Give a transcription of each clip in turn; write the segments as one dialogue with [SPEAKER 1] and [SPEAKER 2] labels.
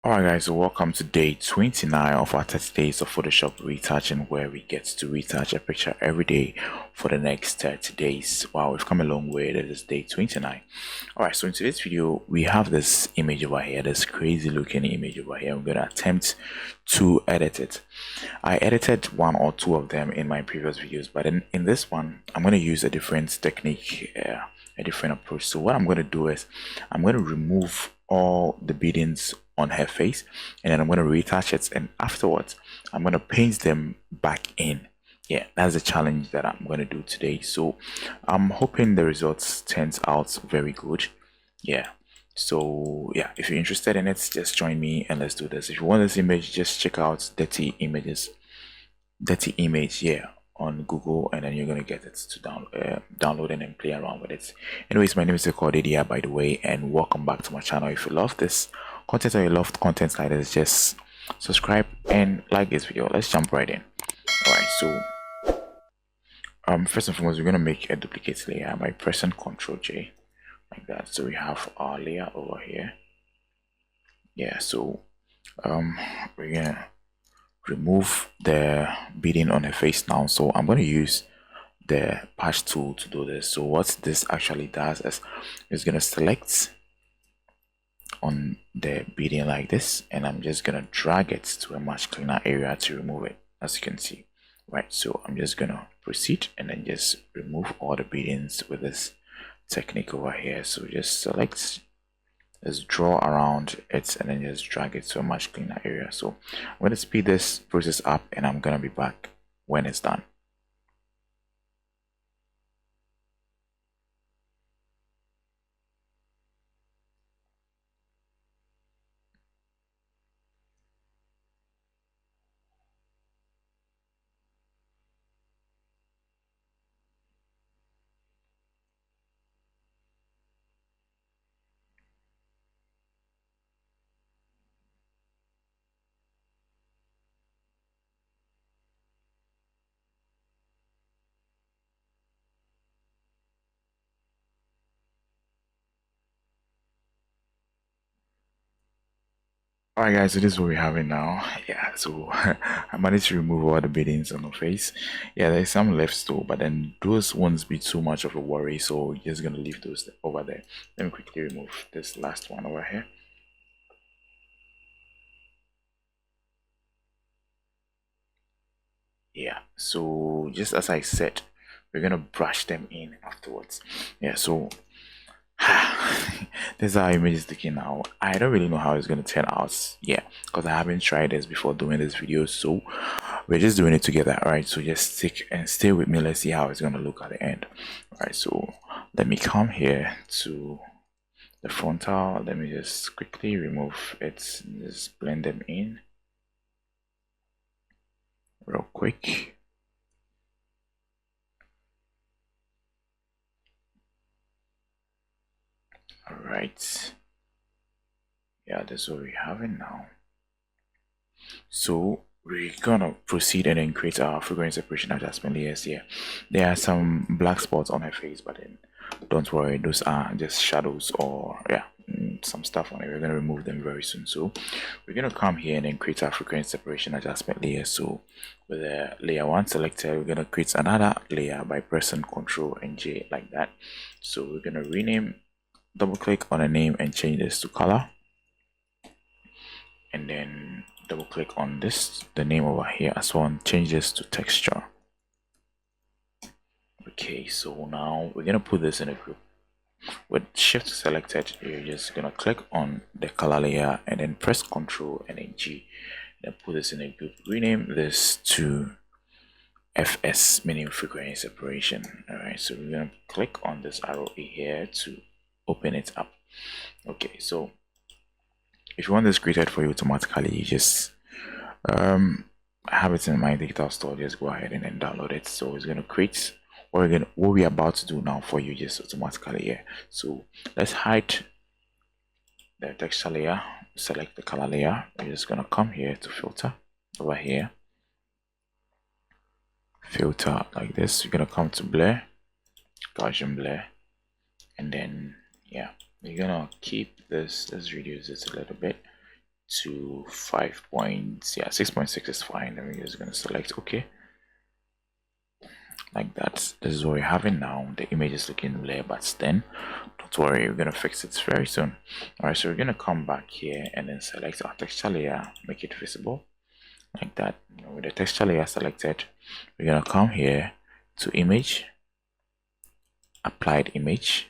[SPEAKER 1] Alright guys, so welcome to day 29 of our 30 days of Photoshop retouching, where we get to retouch a picture every day for the next 30 days. Wow, we've come a long way. That is day 29. Alright, so in today's video we have this image over here, this crazy looking image over here. I'm gonna attempt to edit it. I edited one or two of them in my previous videos, but in this one I'm gonna use a different technique, a different approach. So what I'm gonna do is I'm gonna remove all the beadings on her face, and then I'm going to retouch it, and afterwards I'm going to paint them back in. Yeah, that's the challenge that I'm going to do today. So I'm hoping the results turns out very good. Yeah, so yeah, if you're interested in it, just join me and let's do this. If you want this image, just check out dirty image, yeah, on Google, and then you're gonna get it to download and then play around with it. Anyways, my name is Didia, by the way, and welcome back to my channel. If you love this content or you love content like this, just subscribe and like this video. Let's jump right in. All right, so first and foremost, we're gonna make a duplicate layer by pressing Ctrl J like that. So we have our layer over here. Yeah, so we're gonna remove the beading on her face now. So I'm going to use the patch tool to do this. So what this actually does is it's going to select on the beading like this, and I'm just going to drag it to a much cleaner area to remove it, as you can see. Right, so I'm just going to proceed and then just remove all the beadings with this technique over here. So just select, just draw around it, and then just drag it to a much cleaner area. So I'm going to speed this process up, and I'm going to be back when it's done. Alright guys, so this is what we're having now. Yeah, so I managed to remove all the beadings on the face. Yeah, there's some left still, but then those won't be too much of a worry, so just gonna leave those over there. Let me quickly remove this last one over here. Yeah, so just as I said, we're gonna brush them in afterwards. Yeah, so this is how image is looking now. I don't really know how it's going to turn out, yeah, because I haven't tried this before doing this video, so we're just doing it together. All right, so just stick and stay with me. Let's see how it's going to look at the end. All right, so let me come here to the frontal. Let me just quickly remove it, just blend them in real quick. All right, yeah, that's what we have it now. So we're gonna proceed and then create our figure separation adjustment layers here. There are some black spots on her face, but then don't worry, those are just shadows, or yeah, some stuff on it. We're gonna remove them very soon. So we're gonna come here and then create our frequency separation adjustment layer. So with the layer 1 selected, we're gonna create another layer by pressing Ctrl and J like that. So we're gonna rename, double click on a name and change this to color, and then double click on this, the name over here as well, and change this to texture. Okay, so now we're gonna put this in a group. With shift selected, you're just gonna click on the color layer and then press Ctrl and then G, and then put this in a group. Rename this to FS, meaning frequency separation. All right, so we're gonna click on this arrow here to open it up. Okay, so if you want this created for you automatically, you just have it in my digital store. Just go ahead and then download it. So it's gonna create what we're about to do now for you, just automatically here. So let's hide the texture layer, select the color layer. We're just gonna come here to filter over here, filter like this. You're gonna come to blur, Gaussian blur, and then yeah, we're gonna keep this, let's reduce this a little bit to 5 points. Yeah, 6.6 is fine. Then we're just gonna select okay, like that. This is what we're having now. The image is looking layer, but then don't worry, we're gonna fix it very soon. All right, so we're gonna come back here and then select our texture layer, make it visible like that. With the texture layer selected, we're gonna come here to image, applied image.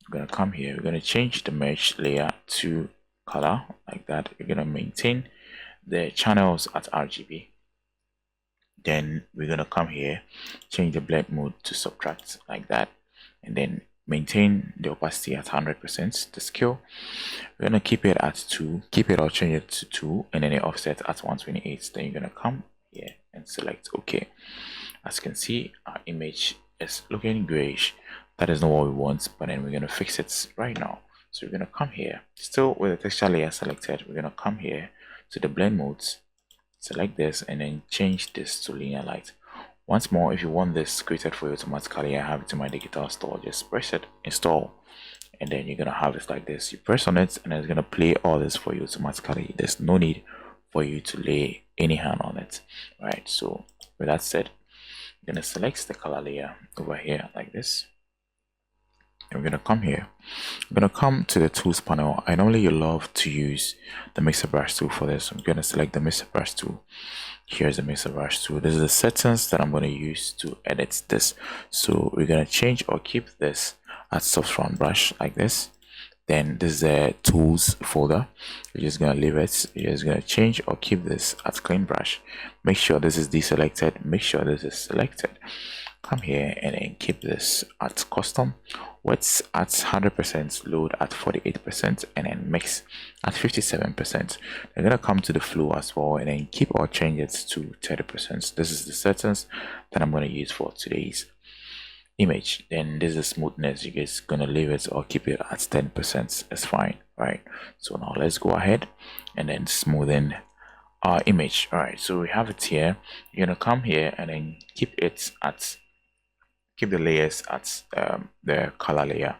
[SPEAKER 1] We're gonna come here, we're gonna change the mesh layer to color like that. We're gonna maintain the channels at RGB. Then we're gonna come here, change the blend mode to subtract like that, and then maintain the opacity at 100%. The scale, we're gonna keep it at 2, keep it or change it to 2, and then the offset at 128. Then you're gonna come here and select OK. As you can see, our image is looking grayish. That is not what we want, but then we're gonna fix it right now. So we're gonna come here, still with the texture layer selected, we're gonna come here to the blend modes, select this, and then change this to linear light. Once more, if you want this created for you automatically, I have it in my digital store. Just press it, install, and then you're gonna have it like this. You press on it and it's gonna play all this for you automatically. There's no need for you to lay any hand on it. Right, so with that said, I'm gonna select the color layer over here like this. And we're gonna come here, I'm gonna come to the tools panel. I normally love to use the mixer brush tool for this. I'm gonna select the mixer brush tool. Here's the mixer brush tool. This is the settings that I'm going to use to edit this. So we're going to change or keep this at soft round brush like this. Then this is the tools folder. You're just going to leave it. You're just going to change or keep this at clean brush. Make sure this is deselected. Make sure this is selected. Come here and then keep this at custom, width at 100%, load at 48%, and then mix at 57%. They're gonna come to the flow as well and then keep or change it to 30%. This is the settings that I'm gonna use for today's image. Then this is smoothness. You guys gonna leave it or keep it at 10%. It's fine, right? So now let's go ahead and then smoothen our image. All right, so we have it here. You're gonna come here and then keep the layers at the color layer.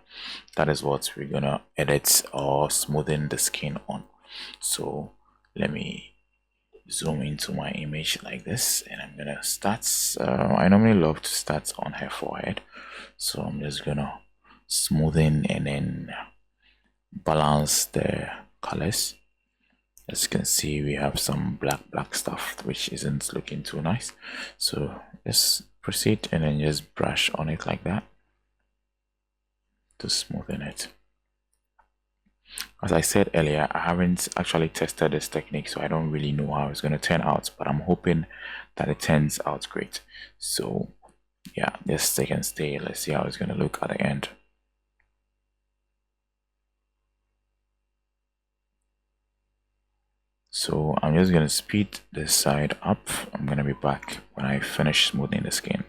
[SPEAKER 1] That is what we're gonna edit or smoothen the skin on. So let me zoom into my image like this, and I'm gonna start. I normally love to start on her forehead, so I'm just gonna smoothen and then balance the colors. As you can see, we have some black stuff which isn't looking too nice, so just proceed and then just brush on it like that to smoothen it. As I said earlier, I haven't actually tested this technique, so I don't really know how it's going to turn out, but I'm hoping that it turns out great. So yeah, just take and stay. Let's see how it's going to look at the end. So I'm just going to speed this side up. I'm going to be back when I finish smoothing the skin.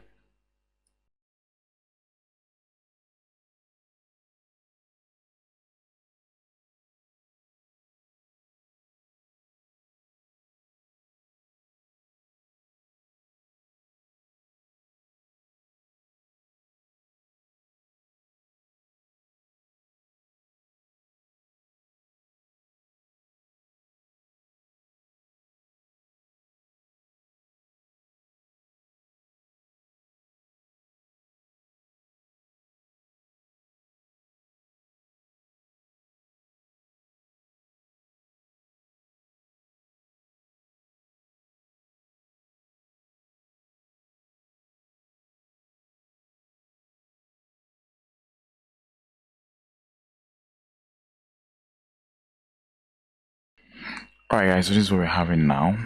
[SPEAKER 1] Alright guys, so this is what we're having now.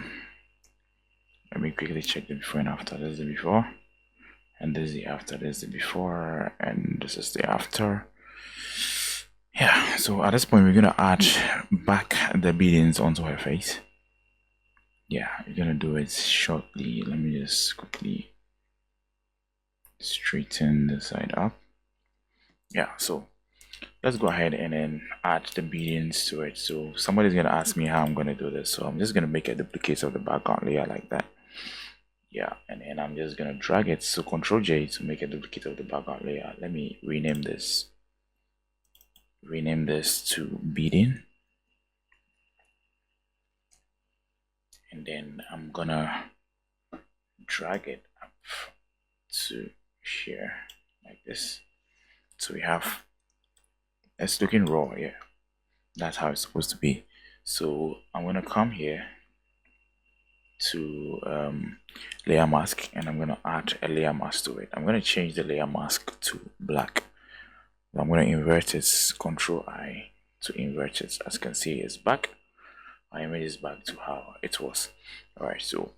[SPEAKER 1] Let me quickly check the before and after. This is the before, and this is the after. This is the before, and this is the after. Yeah, so at this point we're gonna add back the beadings onto her face. Yeah, we're gonna do it shortly. Let me just quickly straighten the side up. Yeah, so let's go ahead and then add the beadings to it. So somebody's gonna ask me how I'm gonna do this, so I'm just gonna make a duplicate of the background layer like that. Yeah, and then I'm just gonna drag it, so Ctrl J to make a duplicate of the background layer. Let me rename this, to beading. then I'm gonna drag it up to here like this. So we have, it's looking raw. Yeah, that's how it's supposed to be. So I'm gonna come here to layer mask, and I'm gonna add a layer mask to it. I'm gonna change the layer mask to black. I'm gonna invert it, Control I to invert it. As you can see, it's back. My image is back to how it was. All right, so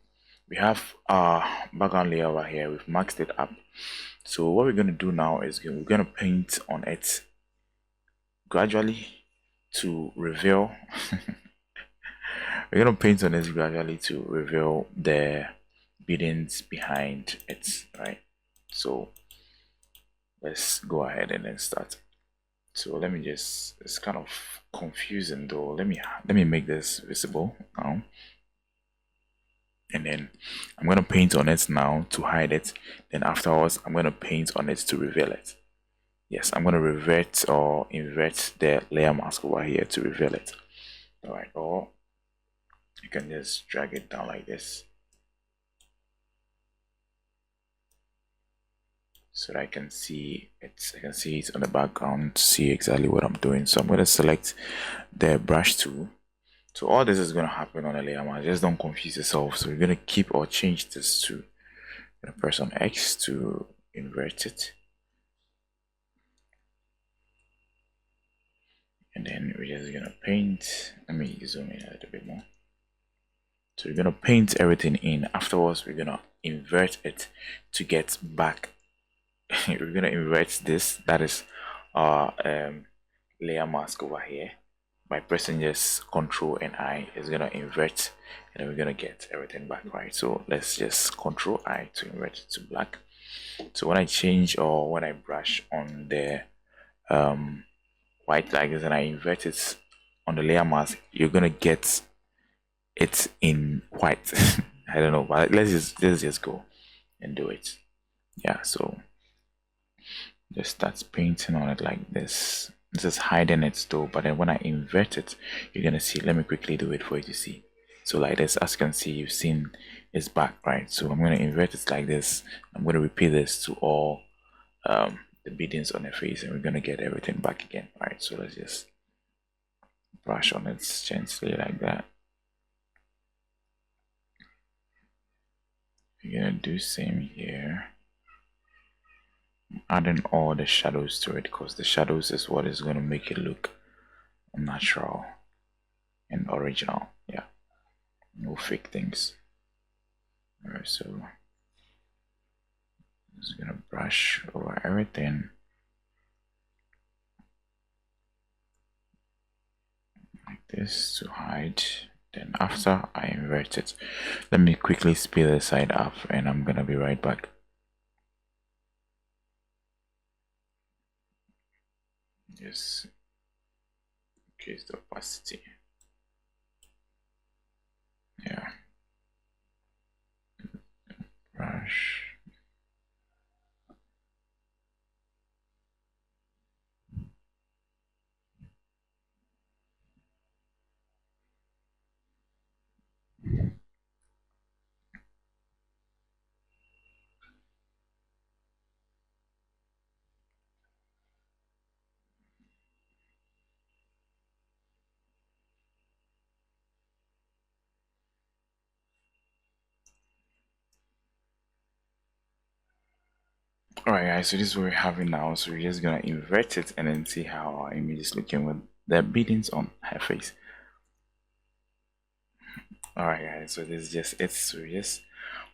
[SPEAKER 1] we have our background layer over here. We've maxed it up. So what we're gonna do now is we're gonna paint on it gradually to reveal we're gonna paint on it gradually to reveal the beadings behind it, right? So let's go ahead and then start. So let me just, it's kind of confusing though. Let me make this visible now, and then I'm gonna paint on it now to hide it. Then afterwards I'm gonna paint on it to reveal it. Yes, I'm gonna revert or invert the layer mask over here to reveal it. All right, or you can just drag it down like this so that I can see it. I can see it on the background to see exactly what I'm doing. So I'm going to select the brush tool. So all this is going to happen on the layer mask. Just don't confuse yourself. So we're going to keep or change this to, press on X to invert it, and then we're just going to paint. Let me zoom in a little bit more. So we're going to paint everything in. Afterwards we're going to invert it to get back. We're going to invert this, that is our layer mask over here, by pressing just Control and I. Is going to invert, and then we're going to get everything back, right? So let's just Control I to invert it to black. So when I change, or when I brush on the white like this and I invert it on the layer mask, you're going to get it in white. I don't know, but let's just go and do it. Yeah, so just start painting on it like this. This is hiding it though, but then when I invert it, you're gonna see. Let me quickly do it for you to see. So like this, as you can see, you've seen it's back, right? So I'm gonna invert it like this. I'm gonna repeat this to all the beadings on the face, and we're gonna get everything back again, right? So let's just brush on it gently like that. We're gonna do same here, adding all the shadows to it, because the shadows is what is going to make it look natural and original. Yeah, no fake things. All right, so I'm just gonna brush over everything like this to hide. Then after I invert it, let me quickly speed the side up, and I'm gonna be right back. Just increase the opacity. Yeah, brush. Alright guys, so this is what we're having now. So we're just gonna invert it and then see how our image is looking with the beadings on her face. Alright guys, so this is just it. So just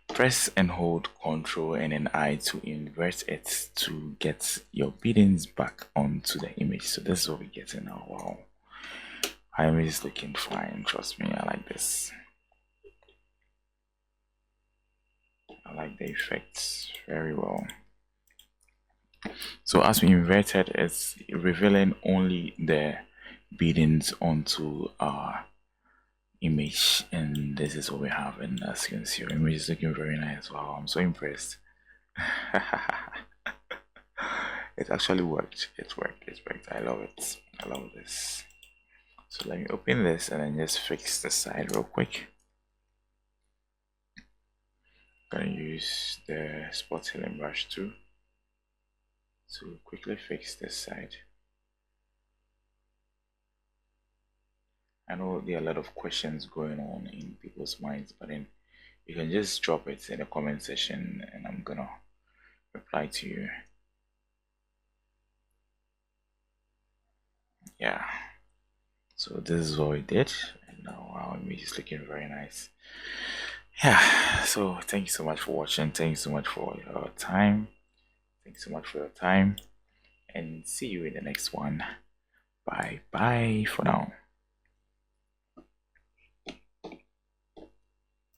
[SPEAKER 1] press and hold Control and then I to invert it to get your beadings back onto the image. So this is what we're getting now. Wow, our image is looking fine, trust me. I like this. I like the effects very well. So as we inverted, it's revealing only the beadings onto our image, and this is what we have. And as you can see, your image is looking very nice. Wow, I'm so impressed. It actually worked. It worked. I love it. I love this. So let me open this and then just fix the side real quick. Gonna use the spot healing brush too to quickly fix this side. I know there are a lot of questions going on in people's minds, but then you can just drop it in the comment section and I'm gonna reply to you. Yeah, so this is what we did, and now our image is looking very nice. Yeah, so thank you so much for watching. Thank you so much for your time. Thank you so much for your time, and see you in the next one. Bye bye for now.